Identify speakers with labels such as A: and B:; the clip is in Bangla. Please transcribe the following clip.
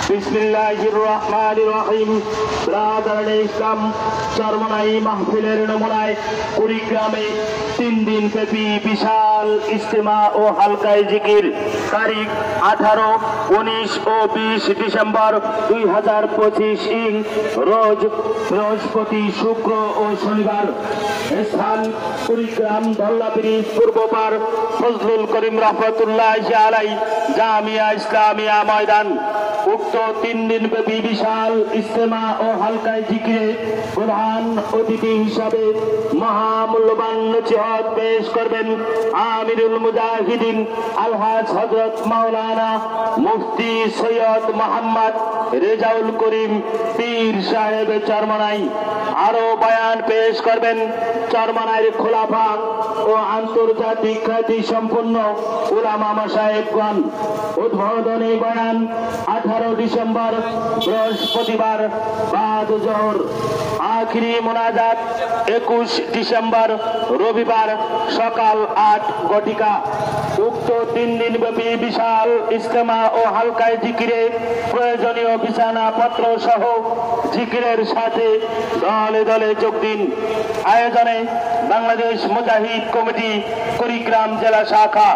A: বিসমিল্লাহির রহমানির রহিম। ব্রাদারানে ইসলাম চরমনাই মাহফিলের নমুনায় কুড়িগ্রামে 3 দিন ব্যাপী বিশাল ইজতেমা ও হালকায় জিকির। তারিখ 18, 19 ও 20 ডিসেম্বর 2025 রোজ বৃহস্পতি, শুক্র ও শনিবার। স্থান কুড়িগ্রাম ধল্লা ব্রিজ পূর্বপার ফজলুল করিম রহমতুল্লাহ আলাই জামিয়া ইসলামিয়া ময়দান। উক্ত 3 দিন ব্যাপী বিশাল ইজতেমা ও হালকায় জিকিরে প্রধান অতিথি হিসাবে মহামূল্যবান নসিহত পেশ করবেন আমিরুল মুজাহিদিন আলহাজ হযরত মাওলানা মুফতি সৈয়দ মোহাম্মদ রেজাউল করিম পীর সাহেব চরমনাই। আরো বয়ান পেশ করবেন চরমনাইর খোলাফা ও আন্তর্জাতিক খ্যাতি সম্পন্ন উলামা মাশায়েখগণ। উদ্বোধনী বয়ান 18 ডিসেম্বর বৃহস্পতিবার বাদ জোহর। আখিরি মোনাজাত 21 ডিসেম্বর রবিবার সকাল 8 ঘটিকা। উক্ত 3 দিন ব্যাপী বিশাল ইজতেমা ও হালকায় জিকিরে প্রয়োজনীয় বিছানাপত্র সহ জিকিরের সাথে দলে দলে যোগ দিন। আয়োজনে বাংলাদেশ মুজাহিদ কমিটি কুড়িগ্রাম জেলা শাখা।